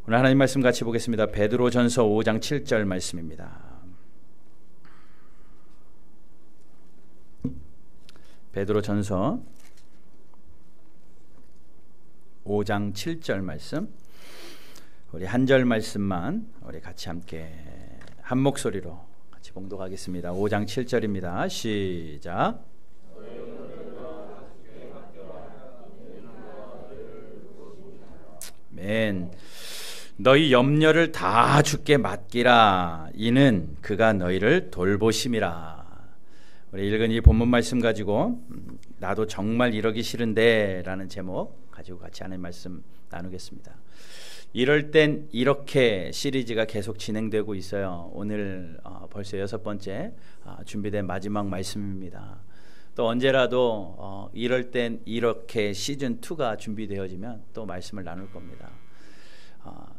오늘 하나님 말씀 같이 보겠습니다. 베드로전서 5장 7절 말씀입니다. 베드로전서 5장 7절 말씀, 우리 한 절 말씀만 우리 같이 함께 한 목소리로 같이 봉독하겠습니다. 5장 7절입니다. 시작. 아멘. 너희 염려를 다 주께 맡기라. 이는 그가 너희를 돌보심이라. 우리 읽은 이 본문 말씀 가지고 나도 정말 이러기 싫은데 라는 제목 가지고 같이 하는 말씀 나누겠습니다. 이럴 땐 이렇게 시리즈가 계속 진행되고 있어요. 오늘 벌써 6번째 준비된 마지막 말씀입니다. 또 언제라도 이럴 땐 이렇게 시즌2가 준비되어지면 또 말씀을 나눌 겁니다.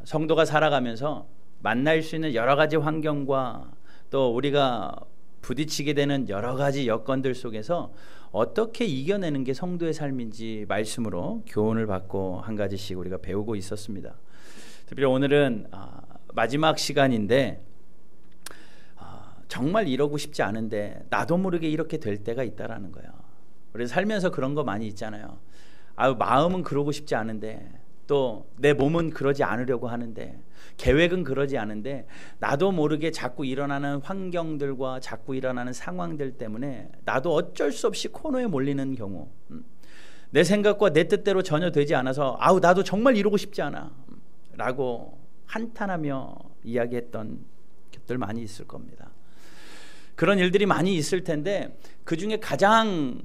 성도가 살아가면서 만날 수 있는 여러 가지 환경과 또 우리가 부딪히게 되는 여러 가지 여건들 속에서 어떻게 이겨내는 게 성도의 삶인지 말씀으로 교훈을 받고 한 가지씩 우리가 배우고 있었습니다. 특별히 오늘은 마지막 시간인데 정말 이러고 싶지 않은데 나도 모르게 이렇게 될 때가 있다라는 거예요. 우리 살면서 그런 거 많이 있잖아요. 마음은 그러고 싶지 않은데 또 내 몸은 그러지 않으려고 하는데 계획은 그러지 않은데 나도 모르게 자꾸 일어나는 환경들과 자꾸 일어나는 상황들 때문에 나도 어쩔 수 없이 코너에 몰리는 경우, 내 생각과 내 뜻대로 전혀 되지 않아서 나도 정말 이러고 싶지 않아 라고 한탄하며 이야기했던 것들 많이 있을 겁니다. 그런 일들이 많이 있을 텐데 그 중에 가장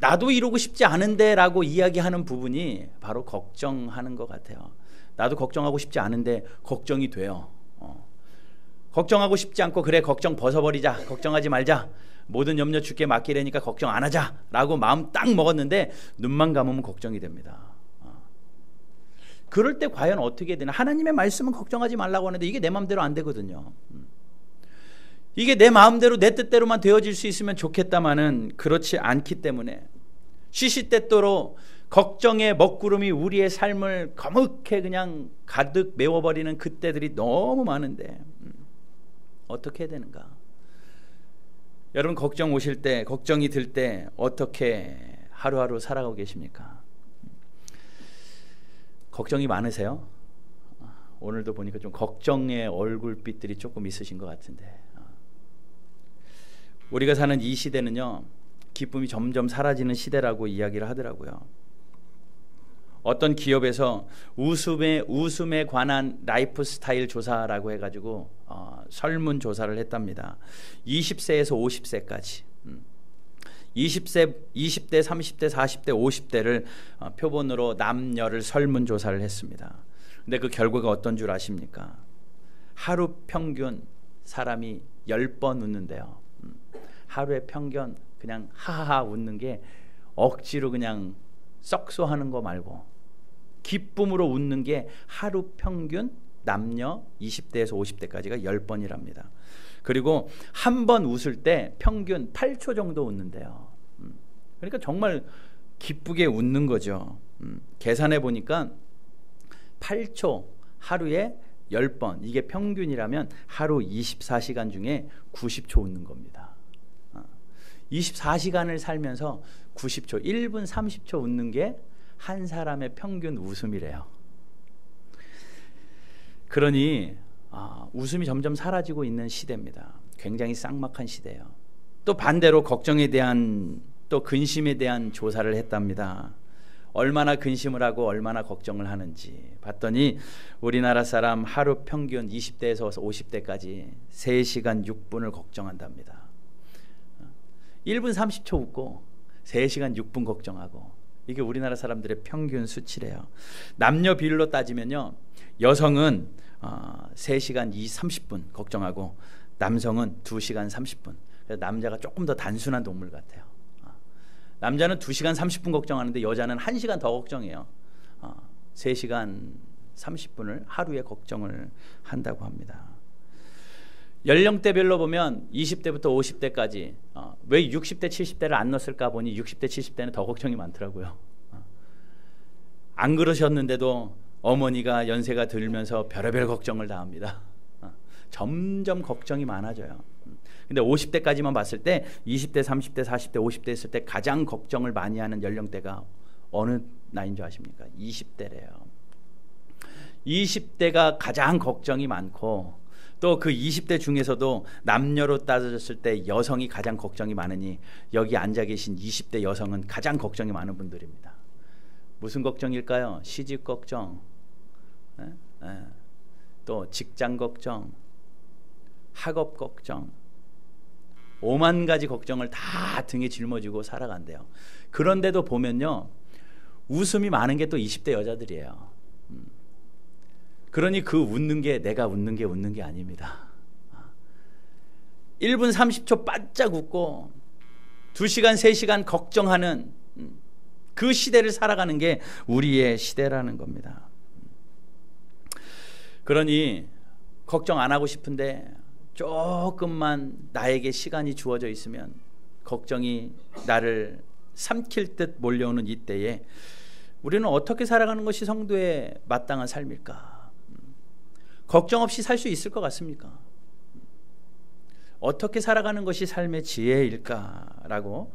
나도 이러고 싶지 않은데 라고 이야기하는 부분이 바로 걱정하는 것 같아요. 나도 걱정하고 싶지 않은데 걱정이 돼요. 걱정하고 싶지 않고 그래 걱정 벗어버리자, 걱정하지 말자, 모든 염려 주께 맡기려니까 걱정 안 하자 라고 마음 딱 먹었는데 눈만 감으면 걱정이 됩니다. 그럴 때 과연 어떻게 되나? 하나님의 말씀은 걱정하지 말라고 하는데 이게 내 마음대로 안 되거든요. 이게 내 마음대로 내 뜻대로만 되어질 수 있으면 좋겠다마는 그렇지 않기 때문에 시시때때로 걱정의 먹구름이 우리의 삶을 거뭇게 그냥 가득 메워버리는 그때들이 너무 많은데 어떻게 해야 되는가? 여러분 걱정 오실 때, 걱정이 들 때 어떻게 하루하루 살아가고 계십니까? 걱정이 많으세요? 오늘도 보니까 좀 걱정의 얼굴빛들이 조금 있으신 것 같은데, 우리가 사는 이 시대는요 기쁨이 점점 사라지는 시대라고 이야기를 하더라고요. 어떤 기업에서 웃음에 관한 라이프 스타일 조사라고 해가지고 설문 조사를 했답니다. 20세에서 50세까지 20대, 30대, 40대, 50대를 표본으로 남녀를 설문조사를 했습니다. 근데 그 결과가 어떤 줄 아십니까? 하루 평균 사람이 10번 웃는데요. 하루에 평균 그냥 하하하 웃는 게 억지로 그냥 썩소하는 거 말고 기쁨으로 웃는 게 하루 평균 남녀 20대에서 50대까지가 10번이랍니다. 그리고 한 번 웃을 때 평균 8초 정도 웃는데요. 그러니까 정말 기쁘게 웃는 거죠. 계산해 보니까 8초 하루에 10번, 이게 평균이라면 하루 24시간 중에 90초 웃는 겁니다. 24시간을 살면서 90초, 1분 30초 웃는 게 한 사람의 평균 웃음이래요. 그러니 웃음이 점점 사라지고 있는 시대입니다. 굉장히 쌍막한 시대예요. 또 반대로 걱정에 대한 또 근심에 대한 조사를 했답니다. 얼마나 근심을 하고 얼마나 걱정을 하는지 봤더니 우리나라 사람 하루 평균 20대에서 50대까지 3시간 6분을 걱정한답니다. 1분 30초 웃고 3시간 6분 걱정하고, 이게 우리나라 사람들의 평균 수치래요. 남녀 비율로 따지면요 여성은 3시간 30분 걱정하고 남성은 2시간 30분. 그래서 남자가 조금 더 단순한 동물 같아요. 남자는 2시간 30분 걱정하는데 여자는 1시간 더 걱정해요. 3시간 30분을 하루에 걱정을 한다고 합니다. 연령대별로 보면 20대부터 50대까지 왜 60대 70대를 안 넣었을까 보니 60대 70대는 더 걱정이 많더라고요. 안 그러셨는데도 어머니가 연세가 들면서 별의별 걱정을 다 합니다. 점점 걱정이 많아져요. 근데 50대까지만 봤을 때 20대, 30대, 40대, 50대 했을 때 가장 걱정을 많이 하는 연령대가 어느 나이인 줄 아십니까? 20대래요. 20대가 가장 걱정이 많고 또 그 20대 중에서도 남녀로 따졌을 때 여성이 가장 걱정이 많으니 여기 앉아 계신 20대 여성은 가장 걱정이 많은 분들입니다. 무슨 걱정일까요? 시집 걱정, 또 직장 걱정, 학업 걱정, 5만 가지 걱정을 다 등에 짊어지고 살아간대요. 그런데도 보면요, 웃음이 많은 게 또 20대 여자들이에요. 그러니 그 웃는 게 내가 웃는 게 아닙니다. 1분 30초 바짝 웃고 2시간 3시간 걱정하는 그 시대를 살아가는 게 우리의 시대라는 겁니다. 그러니 걱정 안 하고 싶은데 조금만 나에게 시간이 주어져 있으면 걱정이 나를 삼킬 듯 몰려오는 이때에 우리는 어떻게 살아가는 것이 성도의 마땅한 삶일까? 걱정 없이 살 수 있을 것 같습니까? 어떻게 살아가는 것이 삶의 지혜일까라고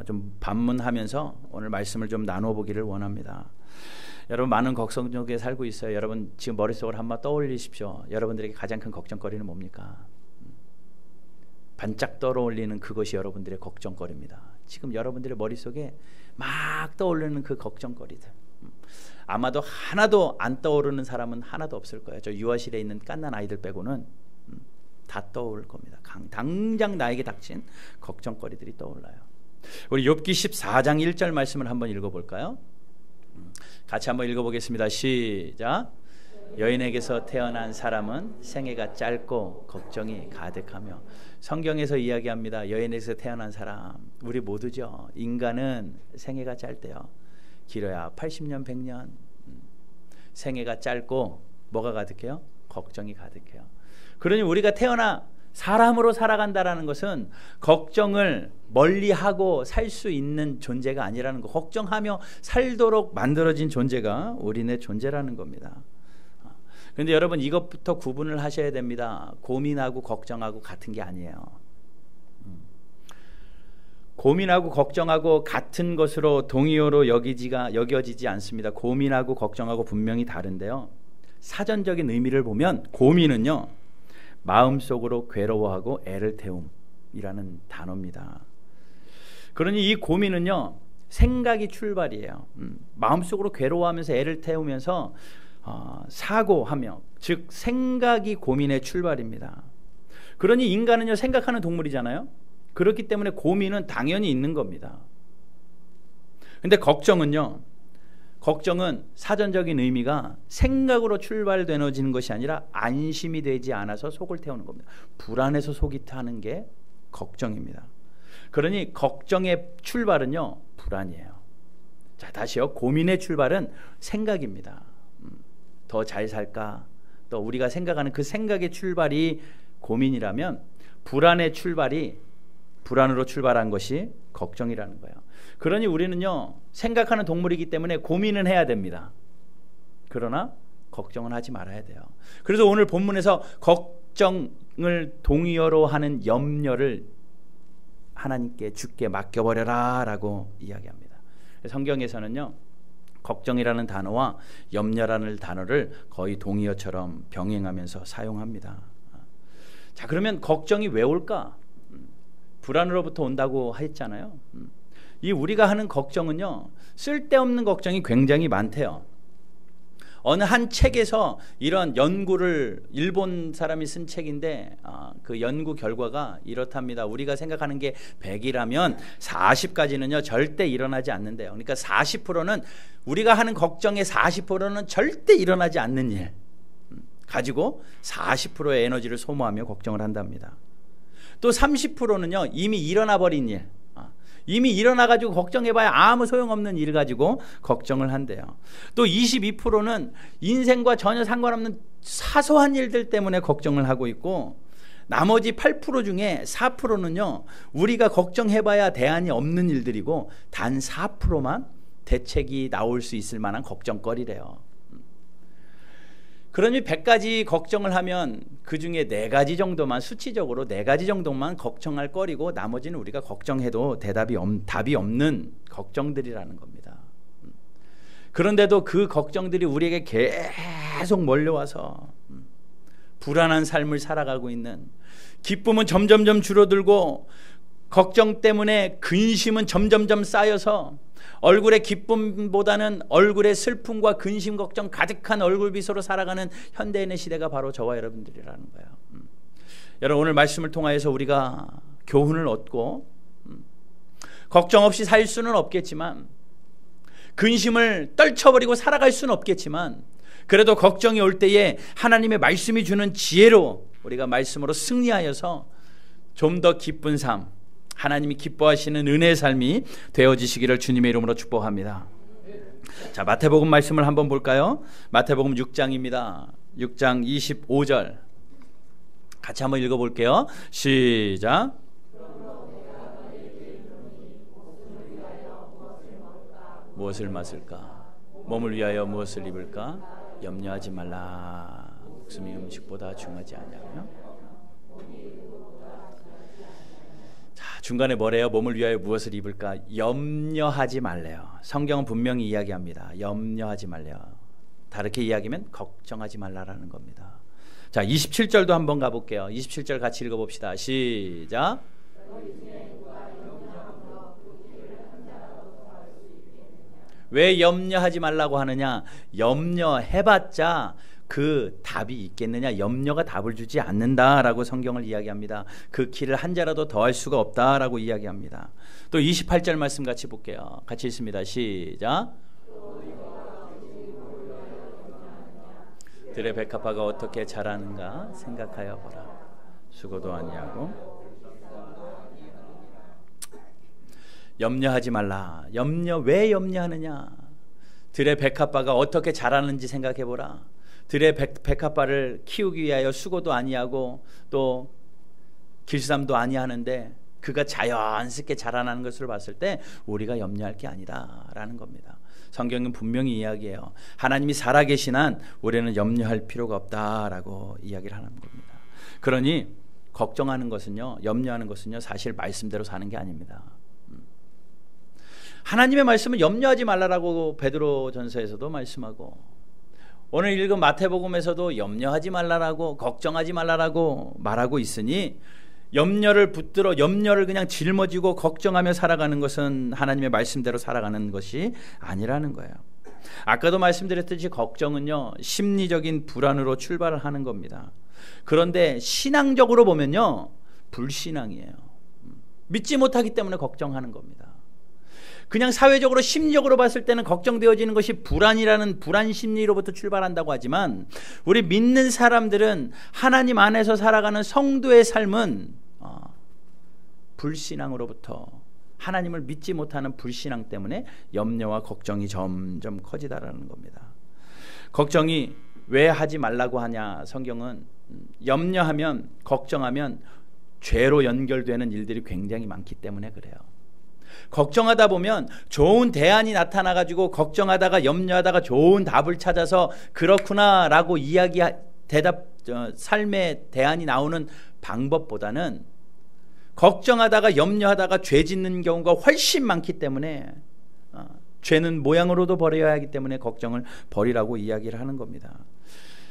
좀 반문하면서 오늘 말씀을 좀 나눠보기를 원합니다. 여러분, 많은 걱정 속에 살고 있어요. 여러분 지금 머릿속으로 한번 떠올리십시오. 여러분들에게 가장 큰 걱정거리는 뭡니까? 반짝 떠올리는 그것이 여러분들의 걱정거리입니다. 지금 여러분들의 머릿속에 막 떠오르는 그 걱정거리들, 아마도 하나도 안 떠오르는 사람은 하나도 없을 거예요. 저 유아실에 있는 갓난 아이들 빼고는 다 떠오를 겁니다. 당장 나에게 닥친 걱정거리들이 떠올라요. 우리 욥기 14장 1절 말씀을 한번 읽어볼까요? 같이 한번 읽어보겠습니다. 시작. 여인에게서 태어난 사람은 생애가 짧고 걱정이 가득하며. 성경에서 이야기합니다. 여인에게서 태어난 사람, 우리 모두죠. 인간은 생애가 짧대요. 길어야 80년 100년. 생애가 짧고 뭐가 가득해요? 걱정이 가득해요. 그러니 우리가 태어나 사람으로 살아간다라는 것은 걱정을 멀리하고 살 수 있는 존재가 아니라는 거, 걱정하며 살도록 만들어진 존재가 우리네 존재라는 겁니다. 그런데 여러분, 이것부터 구분을 하셔야 됩니다. 고민하고 걱정하고 같은 게 아니에요. 고민하고 걱정하고 같은 것으로 동의어로 여겨지지 않습니다. 고민하고 걱정하고 분명히 다른데요, 사전적인 의미를 보면 고민은요, 마음속으로 괴로워하고 애를 태움이라는 단어입니다. 그러니 이 고민은요, 생각이 출발이에요. 마음속으로 괴로워하면서 애를 태우면서 사고하며, 즉 생각이 고민의 출발입니다. 그러니 인간은요, 생각하는 동물이잖아요. 그렇기 때문에 고민은 당연히 있는 겁니다. 근데 걱정은 사전적인 의미가 생각으로 출발되어지는 것이 아니라 안심이 되지 않아서 속을 태우는 겁니다. 불안해서 속이 타는 게 걱정입니다. 그러니 걱정의 출발은요, 불안이에요. 자, 다시요. 고민의 출발은 생각입니다. 더 잘 살까? 또 우리가 생각하는 그 생각의 출발이 고민이라면, 불안의 출발이, 불안으로 출발한 것이 걱정이라는 거예요. 그러니 우리는요, 생각하는 동물이기 때문에 고민은 해야 됩니다. 그러나 걱정은 하지 말아야 돼요. 그래서 오늘 본문에서 걱정을 동의어로 하는 염려를 하나님께, 주께 맡겨버려라 라고 이야기합니다. 성경에서는요, 걱정이라는 단어와 염려라는 단어를 거의 동의어처럼 병행하면서 사용합니다. 자, 그러면 걱정이 왜 올까? 불안으로부터 온다고 했잖아요. 이 우리가 하는 걱정은요, 쓸데없는 걱정이 굉장히 많대요. 어느 한 책에서 이런 연구를, 일본 사람이 쓴 책인데 그 연구 결과가 이렇답니다. 우리가 생각하는 게 100이라면 40까지는요 절대 일어나지 않는데요. 그러니까 40%는, 우리가 하는 걱정의 40%는 절대 일어나지 않는 일 가지고 40%의 에너지를 소모하며 걱정을 한답니다. 또 30%는요 이미 일어나 버린 일, 이미 일어나가지고 걱정해봐야 아무 소용없는 일 가지고 걱정을 한대요. 또 22%는 인생과 전혀 상관없는 사소한 일들 때문에 걱정을 하고 있고, 나머지 8% 중에 4%는요 우리가 걱정해봐야 대안이 없는 일들이고, 단 4%만 대책이 나올 수 있을 만한 걱정거리래요. 그러니 100가지 걱정을 하면 그 중에 4가지 정도만, 수치적으로 4가지 정도만 걱정할 거리고 나머지는 우리가 걱정해도 답이 없는 걱정들이라는 겁니다. 그런데도 그 걱정들이 우리에게 계속 몰려와서 불안한 삶을 살아가고 있는, 기쁨은 점점점 줄어들고 걱정 때문에 근심은 점점점 쌓여서 얼굴의 기쁨보다는 얼굴의 슬픔과 근심 걱정 가득한 얼굴빛으로 살아가는 현대인의 시대가 바로 저와 여러분들이라는 거예요. 여러분, 오늘 말씀을 통하여서 우리가 교훈을 얻고 걱정 없이 살 수는 없겠지만, 근심을 떨쳐버리고 살아갈 수는 없겠지만, 그래도 걱정이 올 때에 하나님의 말씀이 주는 지혜로 우리가 말씀으로 승리하여서 좀 더 기쁜 삶, 하나님이 기뻐하시는 은혜의 삶이 되어지시기를 주님의 이름으로 축복합니다. 자, 마태복음 말씀을 한번 볼까요? 마태복음 6장입니다. 6장 25절 같이 한번 읽어볼게요. 시작. 무엇을 마실까? 몸을 위하여 무엇을 입을까? 염려하지 말라. 목숨이 음식보다 중하지 않냐며? 자, 중간에 뭐래요? 몸을 위하여 무엇을 입을까? 염려하지 말래요. 성경은 분명히 이야기합니다. 염려하지 말래요. 다르게 이야기하면 걱정하지 말라라는 겁니다. 자, 27절도 한번 가볼게요. 27절 같이 읽어봅시다. 시작. 왜 염려하지 말라고 하느냐? 염려해봤자 그 답이 있겠느냐? 염려가 답을 주지 않는다라고 성경을 이야기합니다. 그 길을 한 자라도 더할 수가 없다라고 이야기합니다. 또 28절 말씀 같이 볼게요. 같이 읽습니다. 시작. 들의 백합화가 어떻게 자라는가 생각하여 보라. 수고도 아니하고. 염려하지 말라. 왜 염려하느냐? 들의 백합화가 어떻게 자라는지 생각해보라. 들의 백합화를 키우기 위하여 수고도 아니하고 또 길쌈도 아니하는데 그가 자연스럽게 자라나는 것을 봤을 때 우리가 염려할 게 아니다라는 겁니다. 성경은 분명히 이야기해요. 하나님이 살아계신 한 우리는 염려할 필요가 없다라고 이야기를 하는 겁니다. 그러니 걱정하는 것은요, 염려하는 것은요, 사실 말씀대로 사는 게 아닙니다. 하나님의 말씀은 염려하지 말라라고 베드로전서에서도 말씀하고, 오늘 읽은 마태복음에서도 염려하지 말라라고, 걱정하지 말라라고 말하고 있으니, 염려를 붙들어 염려를 그냥 짊어지고 걱정하며 살아가는 것은 하나님의 말씀대로 살아가는 것이 아니라는 거예요. 아까도 말씀드렸듯이 걱정은요, 심리적인 불안으로 출발을 하는 겁니다. 그런데 신앙적으로 보면요, 불신앙이에요. 믿지 못하기 때문에 걱정하는 겁니다. 그냥 사회적으로 심리적으로 봤을 때는 걱정되어지는 것이 불안이라는 불안 심리로부터 출발한다고 하지만, 우리 믿는 사람들은 하나님 안에서 살아가는 성도의 삶은 불신앙으로부터, 하나님을 믿지 못하는 불신앙 때문에 염려와 걱정이 점점 커지다라는 겁니다. 걱정이 왜 하지 말라고 하냐? 성경은 염려하면, 걱정하면 죄로 연결되는 일들이 굉장히 많기 때문에 그래요. 걱정하다 보면 좋은 대안이 나타나가지고 걱정하다가 염려하다가 좋은 답을 찾아서 그렇구나라고 삶의 대안이 나오는 방법보다는 걱정하다가 염려하다가 죄 짓는 경우가 훨씬 많기 때문에 죄는 모양으로도 버려야 하기 때문에 걱정을 버리라고 이야기를 하는 겁니다.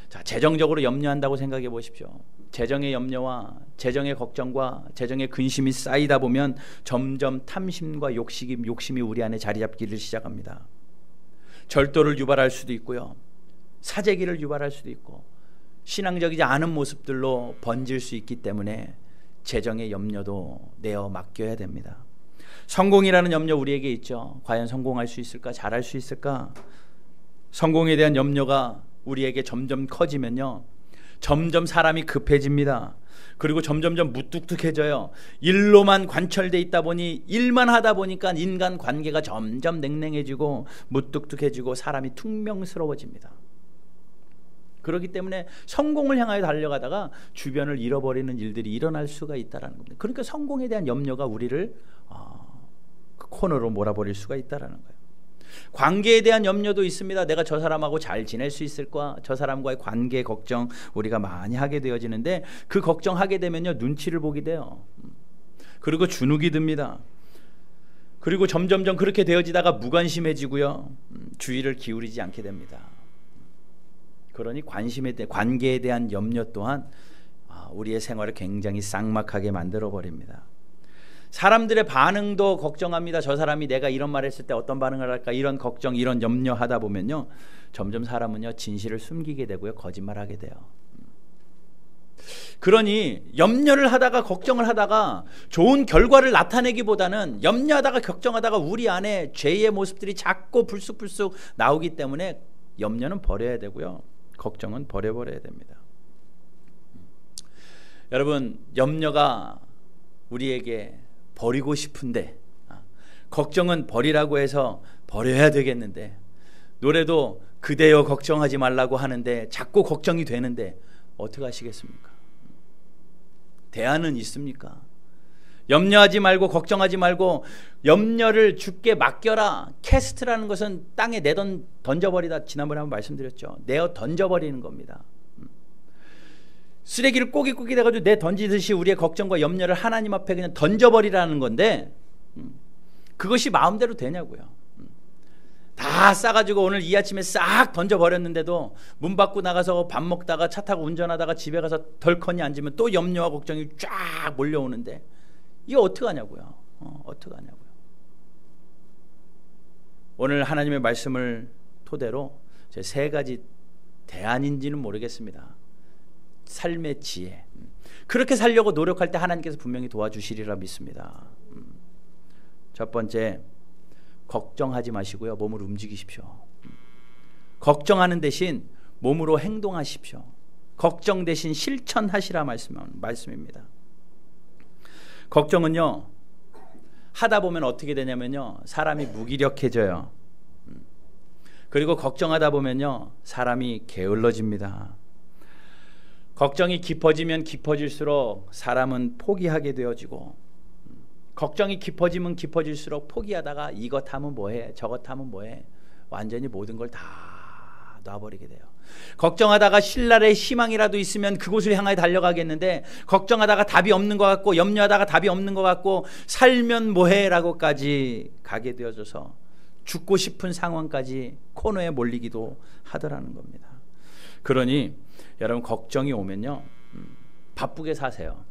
자, 재정적으로 염려한다고 생각해 보십시오. 재정의 염려와 재정의 걱정과 재정의 근심이 쌓이다 보면 점점 탐심과 욕심이 우리 안에 자리 잡기를 시작합니다. 절도를 유발할 수도 있고요, 사재기를 유발할 수도 있고, 신앙적이지 않은 모습들로 번질 수 있기 때문에 재정의 염려도 내어 맡겨야 됩니다. 성공이라는 염려 우리에게 있죠. 과연 성공할 수 있을까? 잘할 수 있을까? 성공에 대한 염려가 우리에게 점점 커지면요, 점점 사람이 급해집니다. 그리고 점점점 무뚝뚝해져요. 일로만 관철돼 있다 보니, 일만 하다 보니까 인간 관계가 점점 냉랭해지고 무뚝뚝해지고 사람이 퉁명스러워집니다. 그렇기 때문에 성공을 향하여 달려가다가 주변을 잃어버리는 일들이 일어날 수가 있다는 겁니다. 그러니까 성공에 대한 염려가 우리를 그 코너로 몰아버릴 수가 있다는 거예요. 관계에 대한 염려도 있습니다. 내가 저 사람하고 잘 지낼 수 있을까? 저 사람과의 관계 걱정 우리가 많이 하게 되어지는데 그 걱정하게 되면요, 눈치를 보게 돼요. 그리고 주눅이 듭니다. 그리고 점점점 그렇게 되어지다가 무관심해지고요, 주의를 기울이지 않게 됩니다. 그러니 관계에 대한 염려 또한 우리의 생활을 굉장히 쌍막하게 만들어 버립니다. 사람들의 반응도 걱정합니다. 저 사람이 내가 이런 말 했을 때 어떤 반응을 할까, 이런 걱정, 이런 염려하다 보면요, 점점 사람은요, 진실을 숨기게 되고요, 거짓말하게 돼요. 그러니 염려를 하다가 걱정을 하다가 좋은 결과를 나타내기보다는 염려하다가 걱정하다가 우리 안에 죄의 모습들이 자꾸 불쑥불쑥 나오기 때문에 염려는 버려야 되고요, 걱정은 버려버려야 됩니다. 여러분, 염려가 우리에게 버리고 싶은데, 걱정은 버리라고 해서 버려야 되겠는데, 노래도 그대여 걱정하지 말라고 하는데 자꾸 걱정이 되는데 어떻게 하시겠습니까? 대안은 있습니까? 염려하지 말고 걱정하지 말고 염려를 주께 맡겨라. 캐스트라는 것은 땅에 던져버리다, 지난번에 한번 말씀드렸죠. 내어 던져버리는 겁니다. 쓰레기를 꼬깃꼬깃 해가지고 내 던지듯이 우리의 걱정과 염려를 하나님 앞에 그냥 던져버리라는 건데, 그것이 마음대로 되냐고요. 다 싸가지고 오늘 이 아침에 싹 던져버렸는데도 문 밖으로 나가서 밥 먹다가 차 타고 운전하다가 집에 가서 덜커니 앉으면 또 염려와 걱정이 쫙 몰려오는데 이거 어떡하냐고요. 어떡하냐고요. 오늘 하나님의 말씀을 토대로 제 3가지 대안인지는 모르겠습니다. 삶의 지혜. 그렇게 살려고 노력할 때 하나님께서 분명히 도와주시리라 믿습니다. 첫 번째, 걱정하지 마시고요, 몸을 움직이십시오. 걱정하는 대신 몸으로 행동하십시오. 걱정 대신 실천하시라 말씀입니다. 걱정은요, 하다 보면 어떻게 되냐면요, 사람이 무기력해져요. 그리고 걱정하다 보면요, 사람이 게을러집니다. 걱정이 깊어지면 깊어질수록 사람은 포기하게 되어지고, 걱정이 깊어지면 깊어질수록 포기하다가 이것 하면 뭐해, 저것 하면 뭐해, 완전히 모든 걸 다 놔버리게 돼요. 걱정하다가 신랄의 희망이라도 있으면 그곳을 향해 달려가겠는데, 걱정하다가 답이 없는 것 같고 염려하다가 답이 없는 것 같고 살면 뭐해 라고까지 가게 되어져서 죽고 싶은 상황까지 코너에 몰리기도 하더라는 겁니다. 그러니 여러분, 걱정이 오면요, 바쁘게 사세요.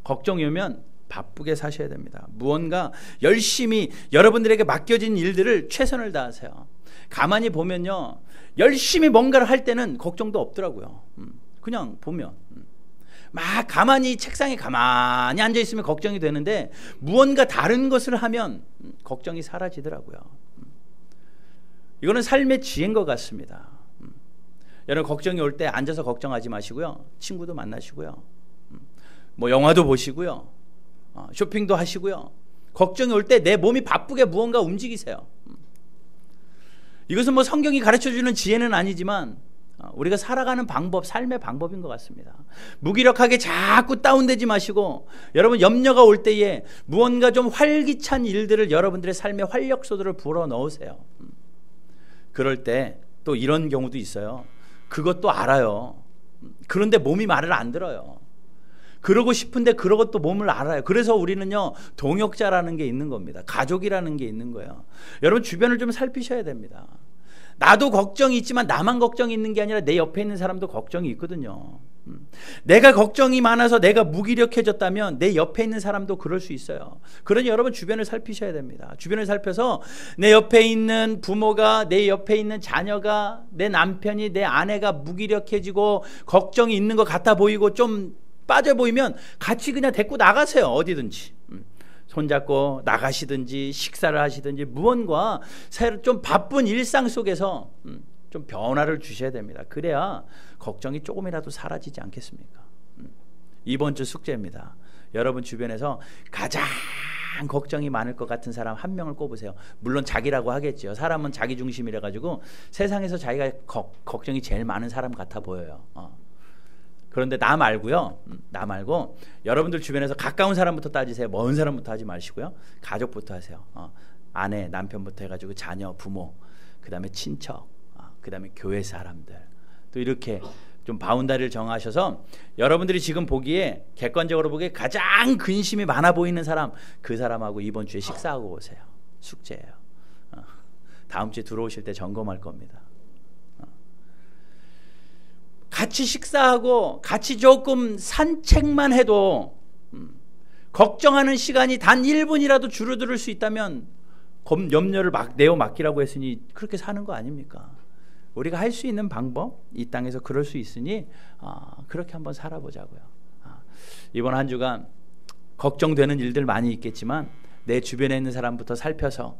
걱정이 오면 바쁘게 사셔야 됩니다. 무언가 열심히 여러분들에게 맡겨진 일들을 최선을 다하세요. 가만히 보면요, 열심히 뭔가를 할 때는 걱정도 없더라고요. 그냥 보면 막 가만히 책상에 가만히 앉아있으면 걱정이 되는데 무언가 다른 것을 하면 걱정이 사라지더라고요. 이거는 삶의 지혜인 것 같습니다. 여러분, 걱정이 올 때 앉아서 걱정하지 마시고요, 친구도 만나시고요, 뭐 영화도 보시고요, 쇼핑도 하시고요, 걱정이 올 때 내 몸이 바쁘게 무언가 움직이세요. 이것은 뭐 성경이 가르쳐주는 지혜는 아니지만 우리가 살아가는 방법, 삶의 방법인 것 같습니다. 무기력하게 자꾸 다운되지 마시고, 여러분, 염려가 올 때에 무언가 좀 활기찬 일들을 여러분들의 삶의 활력소들을 불어 넣으세요. 그럴 때 또 이런 경우도 있어요. 그것도 알아요. 그런데 몸이 말을 안 들어요. 그러고 싶은데 그러고 또 몸을 알아요. 그래서 우리는요, 동역자라는 게 있는 겁니다. 가족이라는 게 있는 거예요. 여러분, 주변을 좀 살피셔야 됩니다. 나도 걱정이 있지만 나만 걱정이 있는 게 아니라 내 옆에 있는 사람도 걱정이 있거든요. 내가 걱정이 많아서 내가 무기력해졌다면 내 옆에 있는 사람도 그럴 수 있어요. 그러니 여러분, 주변을 살피셔야 됩니다. 주변을 살펴서 내 옆에 있는 부모가, 내 옆에 있는 자녀가, 내 남편이, 내 아내가 무기력해지고 걱정이 있는 것 같아 보이고 좀 빠져 보이면 같이 그냥 데리고 나가세요. 어디든지 손잡고 나가시든지 식사를 하시든지 무언가 좀 바쁜 일상 속에서 좀 변화를 주셔야 됩니다. 그래야 걱정이 조금이라도 사라지지 않겠습니까? 이번 주 숙제입니다. 여러분 주변에서 가장 걱정이 많을 것 같은 사람 한 명을 꼽으세요. 물론 자기라고 하겠죠. 사람은 자기 중심이라 가지고 세상에서 자기가 걱정이 제일 많은 사람 같아 보여요. 그런데 나 말고요, 나 말고 여러분들 주변에서 가까운 사람부터 따지세요. 먼 사람부터 하지 마시고요, 가족부터 하세요. 아내, 남편부터 해가지고 자녀, 부모, 그 다음에 친척, 그 다음에 교회 사람들, 또 이렇게 좀 바운다리를 정하셔서 여러분들이 지금 보기에, 객관적으로 보기에 가장 근심이 많아 보이는 사람, 그 사람하고 이번 주에 식사하고 오세요. 숙제예요. 다음 주에 들어오실 때 점검할 겁니다. 같이 식사하고 같이 조금 산책만 해도 걱정하는 시간이 단 1분이라도 줄어들 수 있다면 염려를 내어 맡기라고 했으니 그렇게 사는 거 아닙니까? 우리가 할 수 있는 방법, 이 땅에서 그럴 수 있으니 그렇게 한번 살아보자고요. 이번 한 주간 걱정되는 일들 많이 있겠지만 내 주변에 있는 사람부터 살펴서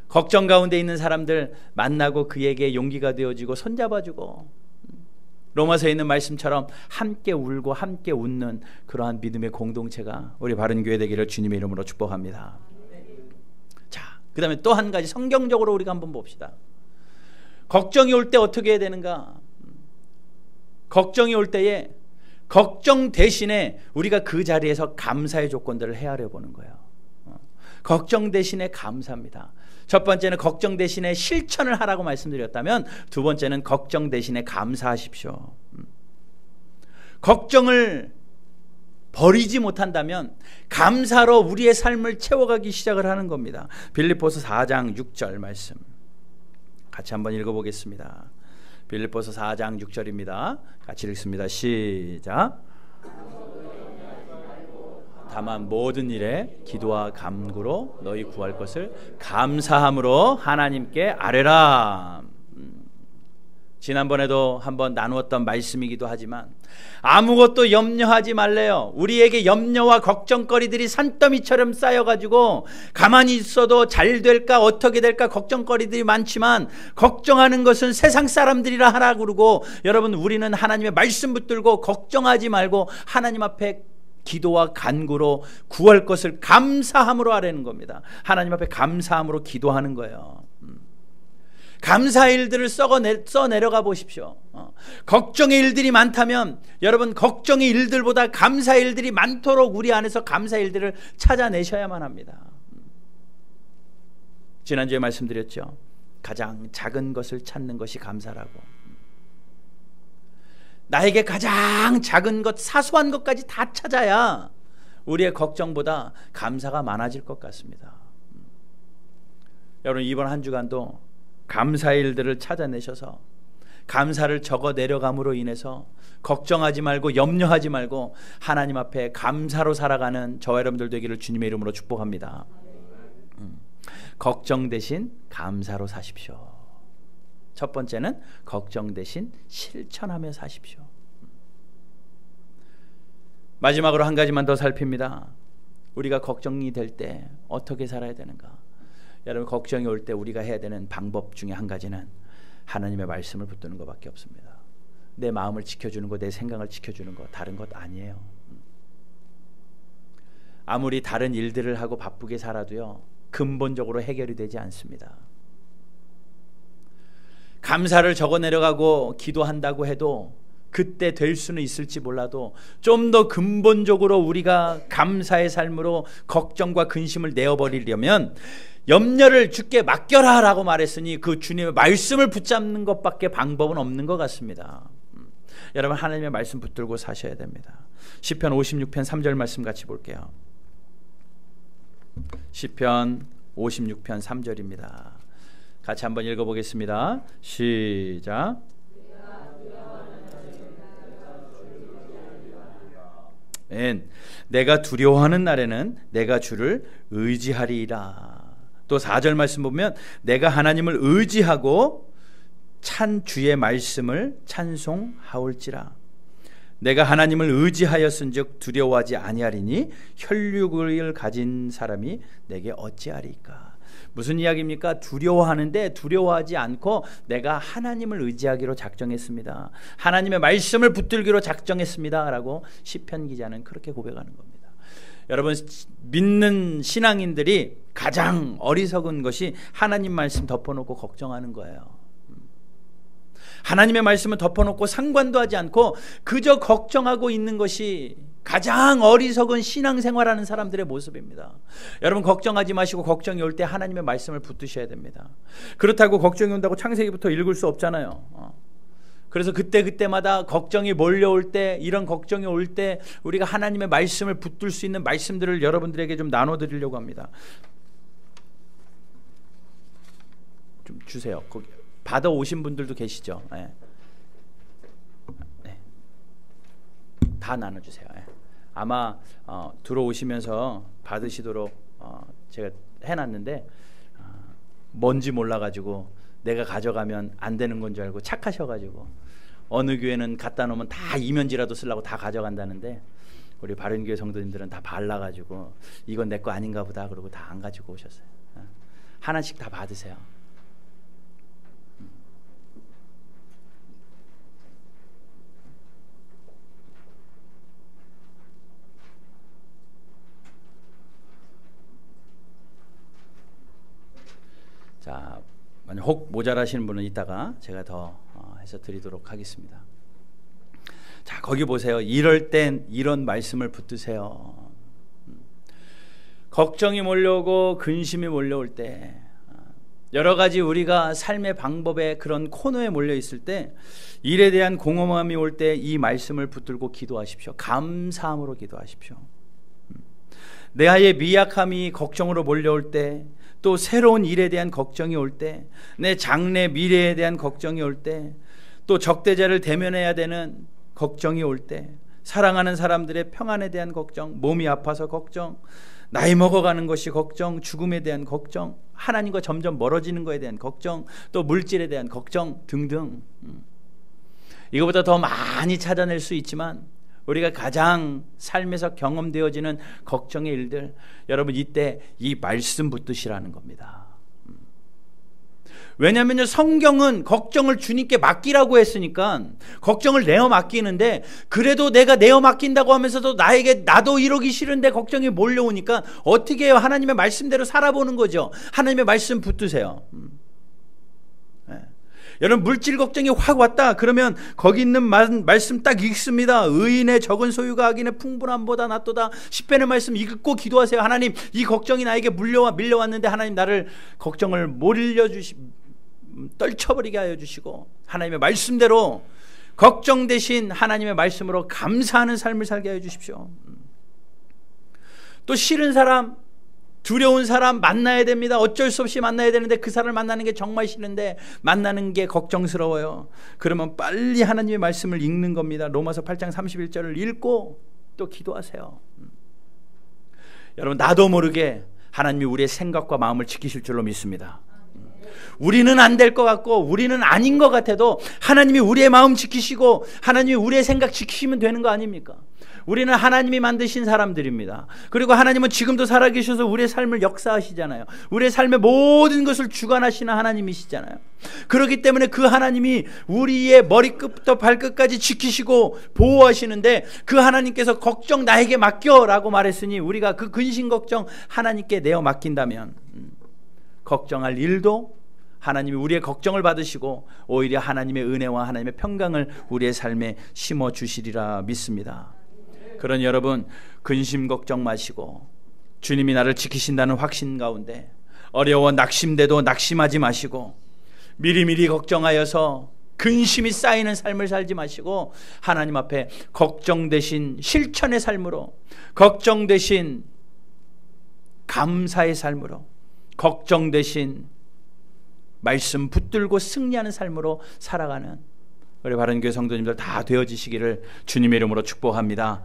걱정 가운데 있는 사람들 만나고 그에게 용기가 되어지고 손잡아주고, 로마서에 있는 말씀처럼 함께 울고 함께 웃는 그러한 믿음의 공동체가 우리 바른교회 되기를 주님의 이름으로 축복합니다. 자, 그 다음에 또 한 가지 성경적으로 우리가 한번 봅시다. 걱정이 올 때 어떻게 해야 되는가? 걱정이 올 때에 걱정 대신에 우리가 그 자리에서 감사의 조건들을 헤아려 보는 거예요. 걱정 대신에 감사입니다. 첫 번째는 걱정 대신에 실천을 하라고 말씀드렸다면, 두 번째는 걱정 대신에 감사하십시오. 걱정을 버리지 못한다면 감사로 우리의 삶을 채워가기 시작을 하는 겁니다. 빌립보서 4장 6절 말씀 같이 한번 읽어보겠습니다. 빌립보서 4장 6절입니다. 같이 읽습니다. 시작. 다만 모든 일에 기도와 간구로 너희 구할 것을 감사함으로 하나님께 아뢰라. 지난번에도 한번 나누었던 말씀이기도 하지만 아무것도 염려하지 말래요. 우리에게 염려와 걱정거리들이 산더미처럼 쌓여가지고 가만히 있어도 잘 될까 어떻게 될까 걱정거리들이 많지만, 걱정하는 것은 세상 사람들이라 하라 그러고, 여러분 우리는 하나님의 말씀 붙들고 걱정하지 말고 하나님 앞에 기도와 간구로 구할 것을 감사함으로 하라는 겁니다. 하나님 앞에 감사함으로 기도하는 거예요. 감사의 일들을 써내려가 보십시오. 걱정의 일들이 많다면 여러분, 걱정의 일들보다 감사의 일들이 많도록 우리 안에서 감사의 일들을 찾아내셔야만 합니다. 지난주에 말씀드렸죠. 가장 작은 것을 찾는 것이 감사라고. 나에게 가장 작은 것, 사소한 것까지 다 찾아야 우리의 걱정보다 감사가 많아질 것 같습니다. 여러분, 이번 한 주간도 감사의 일들을 찾아내셔서 감사를 적어 내려감으로 인해서 걱정하지 말고 염려하지 말고 하나님 앞에 감사로 살아가는 저와 여러분들 되기를 주님의 이름으로 축복합니다. 걱정 대신 감사로 사십시오. 첫 번째는 걱정 대신 실천하며 사십시오. 마지막으로 한 가지만 더 살핍니다. 우리가 걱정이 될 때 어떻게 살아야 되는가? 여러분, 걱정이 올 때 우리가 해야 되는 방법 중에 한 가지는 하나님의 말씀을 붙드는 것밖에 없습니다. 내 마음을 지켜주는 것, 내 생각을 지켜주는 것, 다른 것 아니에요. 아무리 다른 일들을 하고 바쁘게 살아도요, 근본적으로 해결이 되지 않습니다. 감사를 적어 내려가고 기도한다고 해도 그때 될 수는 있을지 몰라도 좀 더 근본적으로 우리가 감사의 삶으로 걱정과 근심을 내어버리려면 염려를 주께 맡겨라 라고 말했으니 그 주님의 말씀을 붙잡는 것밖에 방법은 없는 것 같습니다. 여러분, 하나님의 말씀 붙들고 사셔야 됩니다. 시편 56편 3절 말씀 같이 볼게요. 시편 56편 3절입니다. 같이 한번 읽어보겠습니다. 시작. 내가 두려워하는 날에는 내가 주를 의지하리이다. 또 4절 말씀 보면 내가 하나님을 의지하고 찬 주의 말씀을 찬송하올지라. 내가 하나님을 의지하였은즉 두려워하지 아니하리니 혈육을 가진 사람이 내게 어찌하리까. 무슨 이야기입니까? 두려워하는데 두려워하지 않고 내가 하나님을 의지하기로 작정했습니다. 하나님의 말씀을 붙들기로 작정했습니다 라고 시편 기자는 그렇게 고백하는 겁니다. 여러분, 믿는 신앙인들이 가장 어리석은 것이 하나님 말씀 덮어놓고 걱정하는 거예요. 하나님의 말씀을 덮어놓고 상관도 하지 않고 그저 걱정하고 있는 것이 가장 어리석은 신앙생활하는 사람들의 모습입니다. 여러분, 걱정하지 마시고 걱정이 올 때 하나님의 말씀을 붙드셔야 됩니다. 그렇다고 걱정이 온다고 창세기부터 읽을 수 없잖아요. 그래서 그때마다 걱정이 몰려올 때, 이런 걱정이 올 때 우리가 하나님의 말씀을 붙들 수 있는 말씀들을 여러분들에게 좀 나눠드리려고 합니다. 좀 주세요. 거기 받아 오신 분들도 계시죠? 네. 네. 다 나눠주세요. 네. 아마 들어오시면서 받으시도록 제가 해놨는데 뭔지 몰라가지고 내가 가져가면 안 되는 건 줄 알고 착하셔가지고 어느 교회는 갖다 놓으면 다 이면지라도 쓰려고 다 가져간다는데 우리 바른교회 성도님들은 다 발라가지고 이건 내 거 아닌가 보다 그러고 다 안 가지고 오셨어요. 하나씩 다 받으세요. 자, 혹 모자라시는 분은 이따가 제가 더 해서 드리도록 하겠습니다. 자, 거기 보세요. 이럴 땐 이런 말씀을 붙드세요. 걱정이 몰려오고 근심이 몰려올 때, 여러 가지 우리가 삶의 방법에 그런 코너에 몰려 있을 때, 일에 대한 공허함이 올 때 이 말씀을 붙들고 기도하십시오. 감사함으로 기도하십시오. 내 아이의 미약함이 걱정으로 몰려올 때, 또 새로운 일에 대한 걱정이 올 때, 내 장래 미래에 대한 걱정이 올 때, 또 적대자를 대면해야 되는 걱정이 올 때, 사랑하는 사람들의 평안에 대한 걱정, 몸이 아파서 걱정, 나이 먹어가는 것이 걱정, 죽음에 대한 걱정, 하나님과 점점 멀어지는 것에 대한 걱정, 또 물질에 대한 걱정 등등. 이거보다 더 많이 찾아낼 수 있지만 우리가 가장 삶에서 경험되어지는 걱정의 일들, 여러분 이때 이 말씀 붙드시라는 겁니다. 왜냐하면 성경은 걱정을 주님께 맡기라고 했으니까 걱정을 내어 맡기는데, 그래도 내가 내어 맡긴다고 하면서도 나도 이러기 싫은데 걱정이 몰려오니까 어떻게 해요? 하나님의 말씀대로 살아보는 거죠. 하나님의 말씀 붙드세요. 여러분, 물질 걱정이 확 왔다 그러면 거기 있는 말씀 딱 읽습니다. 의인의 적은 소유가 악인의 풍부함보다 낫도다. 10편의 말씀 읽고 기도하세요. 하나님, 이 걱정이 나에게 밀려왔는데 하나님 나를 걱정을 떨쳐버리게 하여 주시고, 하나님의 말씀대로 걱정 대신 하나님의 말씀으로 감사하는 삶을 살게 하여 주십시오. 또 싫은 사람, 두려운 사람 만나야 됩니다. 어쩔 수 없이 만나야 되는데 그 사람을 만나는 게 정말 싫은데 만나는 게 걱정스러워요. 그러면 빨리 하나님의 말씀을 읽는 겁니다. 로마서 8장 31절을 읽고 또 기도하세요. 여러분, 나도 모르게 하나님이 우리의 생각과 마음을 지키실 줄로 믿습니다. 우리는 안 될 것 같고 우리는 아닌 것 같아도 하나님이 우리의 마음 지키시고 하나님이 우리의 생각 지키시면 되는 거 아닙니까? 우리는 하나님이 만드신 사람들입니다. 그리고 하나님은 지금도 살아계셔서 우리의 삶을 역사하시잖아요. 우리의 삶의 모든 것을 주관하시는 하나님이시잖아요. 그렇기 때문에 그 하나님이 우리의 머리끝부터 발끝까지 지키시고 보호하시는데, 그 하나님께서 걱정 나에게 맡겨라고 말했으니 우리가 그 근심 걱정 하나님께 내어 맡긴다면 걱정할 일도 하나님이 우리의 걱정을 받으시고 오히려 하나님의 은혜와 하나님의 평강을 우리의 삶에 심어주시리라 믿습니다. 그러니 여러분, 근심 걱정 마시고 주님이 나를 지키신다는 확신 가운데 어려워 낙심돼도 낙심하지 마시고, 미리미리 걱정하여서 근심이 쌓이는 삶을 살지 마시고 하나님 앞에 걱정 대신 실천의 삶으로, 걱정 대신 감사의 삶으로, 걱정 대신 말씀 붙들고 승리하는 삶으로 살아가는 우리 바른교회 성도님들 다 되어지시기를 주님의 이름으로 축복합니다.